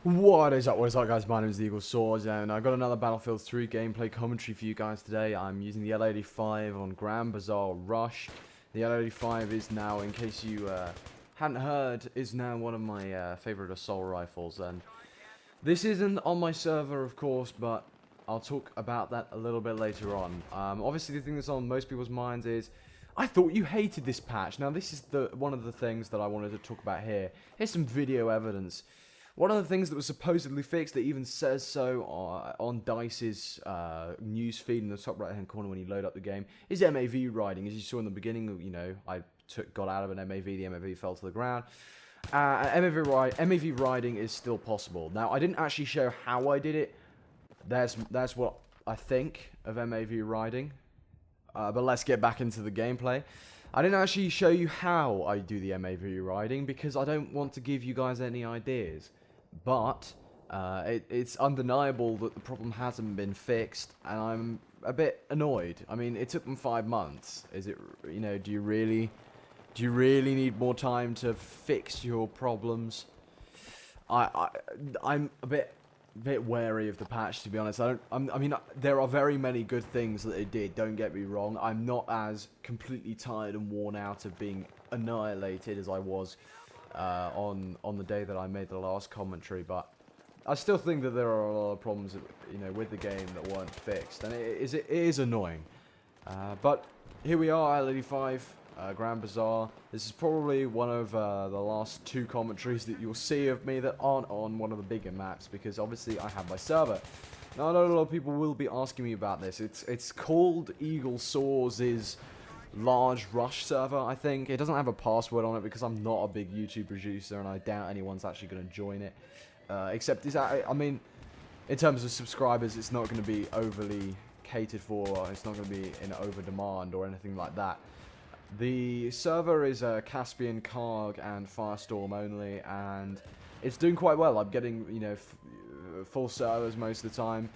What is up guys, my name is the Eagle Swords and I've got another Battlefield 3 gameplay commentary for you guys today. I'm using the L85 on Grand Bazaar Rush. The L85 is now, in case you hadn't heard, is now one of my favourite assault rifles, and this isn't on my server of course, but I'll talk about that a little bit later on. Obviously the thing that's on most people's minds is, I thought you hated this patch. Now this is one of the things that I wanted to talk about here. Here's some video evidence. One of the things that was supposedly fixed, that even says so on DICE's news feed in the top right hand corner when you load up the game, is MAV riding. As you saw in the beginning, you know, I got out of an MAV, the MAV fell to the ground. MAV riding is still possible. Now, I didn't actually show how I did it. That's what I think of MAV riding. But let's get back into the gameplay. I didn't actually show you how I do the MAV riding because I don't want to give you guys any ideas. But it's undeniable that the problem hasn't been fixed, and I'm a bit annoyed. I mean, it took them 5 months. Is it, you know, do you really need more time to fix your problems? I'm a bit wary of the patch, to be honest. I mean, there are very many good things that it did, don't get me wrong. I'm not as completely tired and worn out of being annihilated as I was on the day that I made the last commentary, but I still think that there are a lot of problems, you know, with the game that weren't fixed, and it is annoying. But here we are, L85, Grand Bazaar. This is probably one of the last 2 commentaries that you'll see of me that aren't on one of the bigger maps, because obviously I have my server. Now I know a lot of people will be asking me about this. It's called Eagle Swords' large rush server, I think. It doesn't have a password on it because I'm not a big YouTube producer and I doubt anyone's actually going to join it. Except, I mean, in terms of subscribers, it's not going to be overly catered for, or it's not going to be in over demand or anything like that. The server is Caspian, Karg, and Firestorm only, and it's doing quite well. I'm getting, you know, full servers most of the time.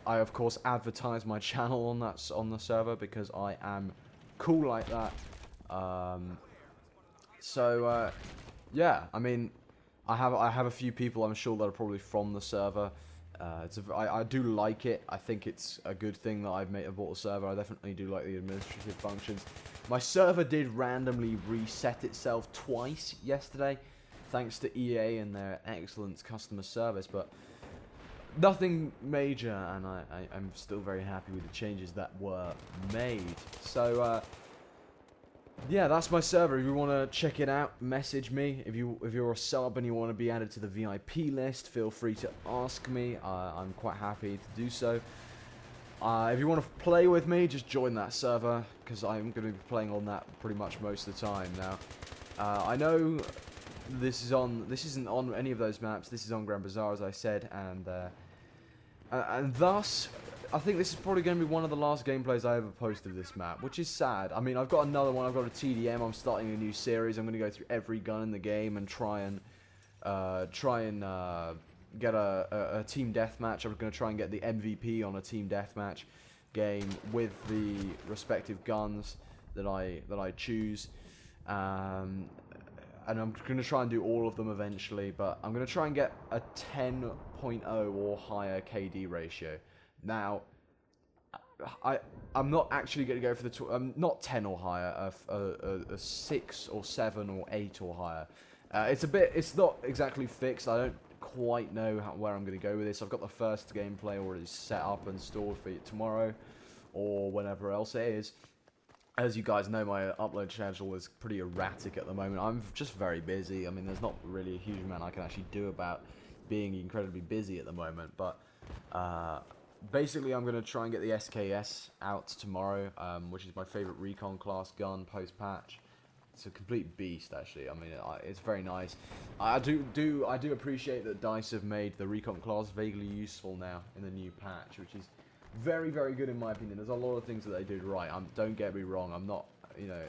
I of course advertise my channel on the server because I am cool like that. Yeah, I mean, I have a few people I'm sure that are probably from the server. I do like it. I think it's a good thing that I've bought a server. I definitely do like the administrative functions. My server did randomly reset itself twice yesterday, thanks to EA and their excellent customer service, but nothing major, and I'm still very happy with the changes that were made. So, yeah, that's my server. If you want to check it out, message me. If you're a sub and you want to be added to the VIP list, feel free to ask me. I'm quite happy to do so. If you want to play with me, just join that server, because I'm going to be playing on that pretty much most of the time now. I know this isn't on any of those maps. This is on Grand Bazaar, as I said, and thus, I think this is probably going to be one of the last gameplays I ever posted of this map, which is sad. I mean, I've got another one. I've got a TDM. I'm starting a new series. I'm going to go through every gun in the game and try and get a team deathmatch. I'm going to try and get the MVP on a team deathmatch game with the respective guns that I choose. And I'm going to try and do all of them eventually, but I'm going to try and get a 10.0 or higher KD ratio. Now, I'm not actually going to go for the not 10 or higher, a 6 or 7 or 8 or higher. It's not exactly fixed. I don't quite know where I'm going to go with this. I've got the first gameplay already set up and stored for tomorrow or whenever else it is. As you guys know, my upload schedule is pretty erratic at the moment. I'm just very busy. I mean, there's not really a huge amount I can actually do about being incredibly busy at the moment. But basically, I'm going to try and get the SKS out tomorrow, which is my favorite recon class gun post-patch. It's a complete beast, actually. I mean, it's very nice. I do appreciate that DICE have made the recon class vaguely useful now in the new patch, which is very, very good in my opinion. There's a lot of things that they did right. Don't get me wrong. I'm not, you know,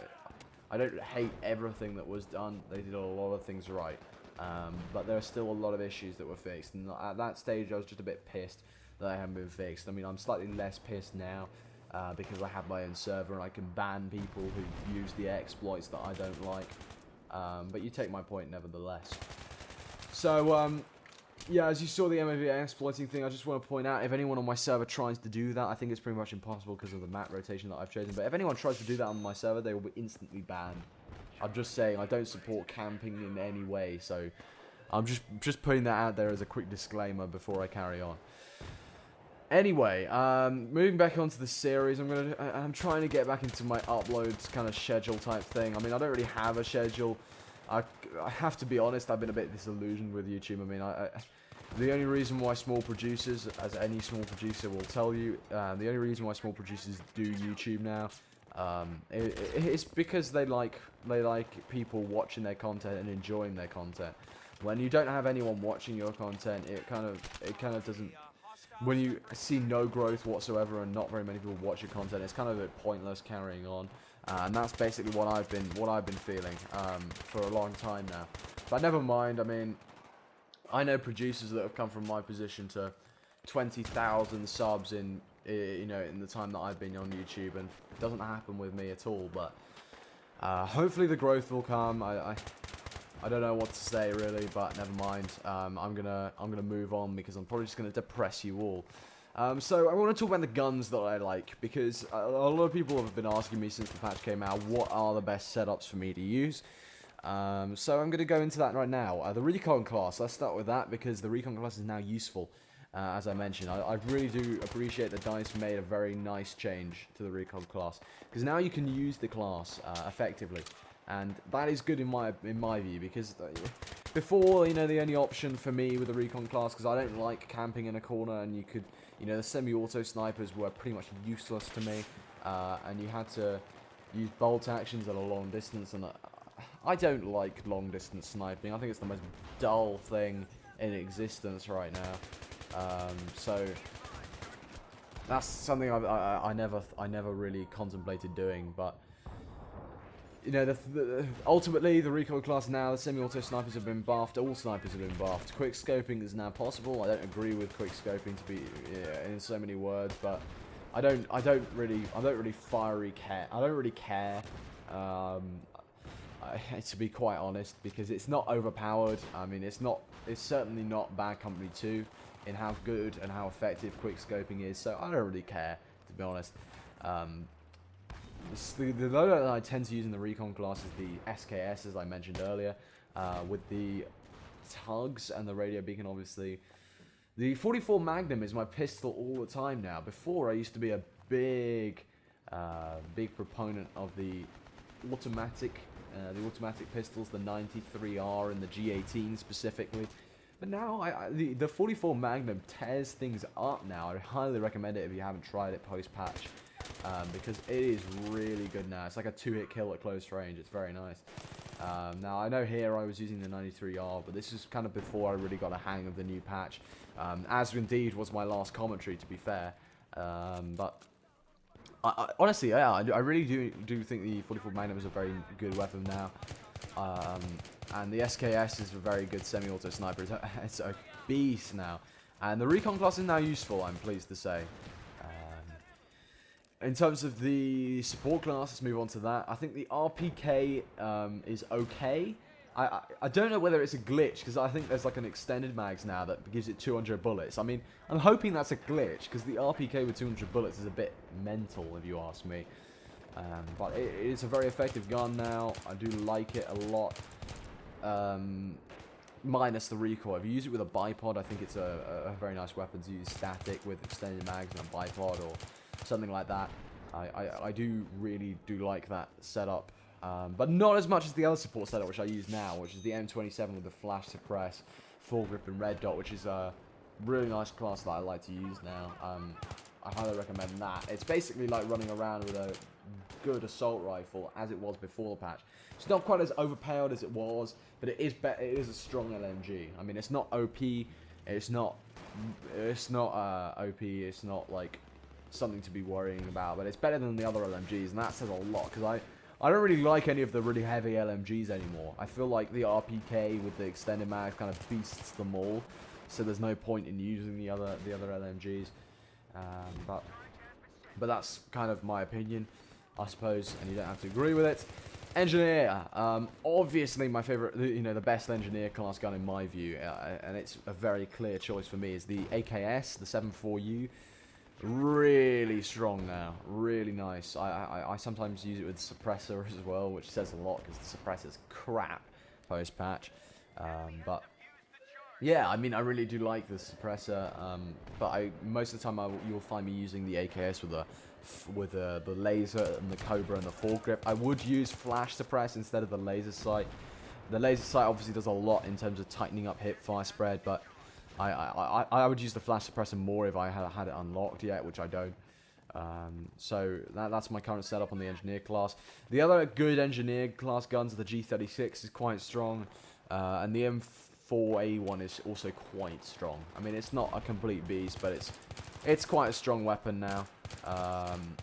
I don't hate everything that was done. They did a lot of things right. But there are still a lot of issues that were fixed. And at that stage, I was just a bit pissed that they haven't been fixed. I mean, I'm slightly less pissed now because I have my own server and I can ban people who use the exploits that I don't like. But you take my point nevertheless. So, yeah, as you saw the MAVA exploiting thing, I just want to point out, if anyone on my server tries to do that, I think it's pretty much impossible because of the map rotation that I've chosen, but if anyone tries to do that on my server, they will be instantly banned. I'm just saying, I don't support camping in any way, so I'm just putting that out there as a quick disclaimer before I carry on. Anyway, moving back onto the series, I'm trying to get back into my uploads kind of schedule type thing. I mean, I don't really have a schedule. I have to be honest, I've been a bit disillusioned with YouTube. I mean, the only reason why small producers, as any small producer will tell you, the only reason why small producers do YouTube now, it's because they like people watching their content and enjoying their content. When you don't have anyone watching your content, it kind of doesn't. When you see no growth whatsoever and not very many people watch your content, it's kind of a bit pointless carrying on. And that's basically what I've been feeling for a long time now. But never mind. I mean, I know producers that have come from my position to 20,000 subs in the time that I've been on YouTube, and it doesn't happen with me at all. But hopefully the growth will come. I don't know what to say really, but never mind. I'm gonna move on because I'm probably just gonna depress you all. So I want to talk about the guns that I like, because a lot of people have been asking me since the patch came out, what are the best setups for me to use. So I'm going to go into that right now. The Recon class, let's start with that, because the Recon class is now useful, as I mentioned. I really do appreciate that DICE made a very nice change to the Recon class, because now you can use the class effectively. And that is good in my view, because before, the only option for me with the Recon class, because I don't like camping in a corner, and the semi-auto snipers were pretty much useless to me, and you had to use bolt actions at a long distance, and I don't like long distance sniping. I think it's the most dull thing in existence right now. So that's something I never really contemplated doing, but. Ultimately, the Recon class now, the semi-auto snipers have been buffed, all snipers have been buffed. Quick scoping is now possible. I don't agree with quick scoping to be in so many words, but I don't really care. I don't really care, to be quite honest, because it's not overpowered. I mean, it's certainly not Bad Company 2 in how good and effective quick scoping is. So I don't really care, to be honest. The loadout that I tend to use in the Recon class is the SKS, as I mentioned earlier, with the tugs and the radio beacon, obviously. The 44 Magnum is my pistol all the time now. Before, I used to be a big proponent of the automatic pistols, the 93R and the G18 specifically. But now, the 44 Magnum tears things up now. I highly recommend it if you haven't tried it post-patch. Because it is really good now. It's like a 2-hit kill at close range. It's very nice. Now, I know here I was using the 93R, but this is kind of before I really got a hang of the new patch. As indeed was my last commentary, to be fair. But honestly, yeah, I really do think the 44 Magnum is a very good weapon now. And the SKS is a very good semi-auto sniper. It's a beast now. And the Recon class is now useful, I'm pleased to say. In terms of the support class, let's move on to that. I think the RPK is okay. I don't know whether it's a glitch, because I think there's like an extended mags now that gives it 200 bullets. I mean, I'm hoping that's a glitch, because the RPK with 200 bullets is a bit mental, if you ask me. But it is a very effective gun now. I do like it a lot. Minus the recoil. If you use it with a bipod, I think it's a very nice weapon to use static with extended mags and a bipod or something like that. I really do like that setup, but not as much as the other support setup which I use now, which is the M27 with the flash suppress, full grip and red dot, which is a really nice class that I like to use now. I highly recommend that. It's basically like running around with a good assault rifle as it was before the patch. It's not quite as overpowered as it was, but it is it is a strong LMG. I mean, it's not OP, it's not OP, it's not like something to be worrying about, but it's better than the other LMGs, and that says a lot, because I don't really like any of the really heavy LMGs anymore. I feel like the RPK with the extended mag kind of beasts them all, so there's no point in using the other LMGs. But that's kind of my opinion, I suppose, and you don't have to agree with it. Engineer, obviously my favorite, the best engineer class gun in my view, and it's a very clear choice for me, is the AKS, the 74U. Really strong now, really nice. I sometimes use it with suppressor as well, which says a lot because the suppressor's crap post-patch. But yeah, I mean, I really do like the suppressor, but most of the time you'll find me using the AKS with the laser and the Cobra and the foregrip. I would use flash suppress instead of the laser sight. The laser sight obviously does a lot in terms of tightening up hip fire spread, but I would use the flash suppressor more if I had it unlocked yet, which I don't. So that's my current setup on the engineer class. The other good engineer class guns are the G36 is quite strong, and the M4A1 is also quite strong. I mean, it's not a complete beast, but it's quite a strong weapon now.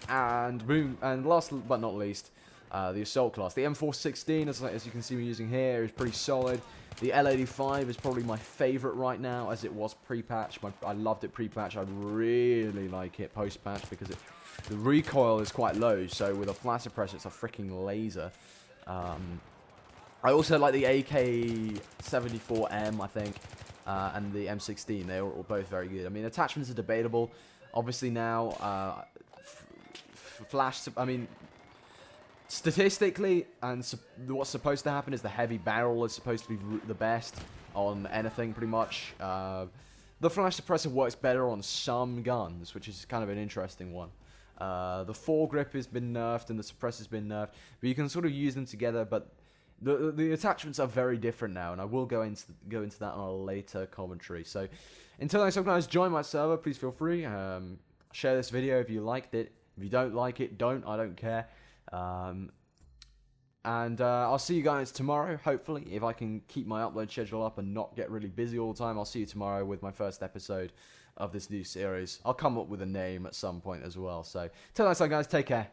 And last but not least, the assault class. The M416, as you can see me using here, is pretty solid. The L85 is probably my favorite right now, as it was pre-patch. I loved it pre-patch. I really like it post-patch because the recoil is quite low, so with a flash suppressor, it's a freaking laser. I also like the AK-74M, I think, and the M16. They're all both very good. I mean, attachments are debatable. Obviously now, statistically, and what's supposed to happen is the heavy barrel is supposed to be the best on anything, pretty much. The flash suppressor works better on some guns, which is kind of an interesting one. The foregrip has been nerfed and the suppressor's been nerfed, but you can sort of use them together, but the attachments are very different now, and I will go into that on a later commentary. So, until next time, guys, join my server. Please feel free. Share this video if you liked it. If you don't like it, don't. I don't care. I'll see you guys tomorrow, hopefully, if I can keep my upload schedule up and not get really busy all the time. I'll see you tomorrow with my first episode of this new series. I'll come up with a name at some point as well. So, till next time, guys, take care.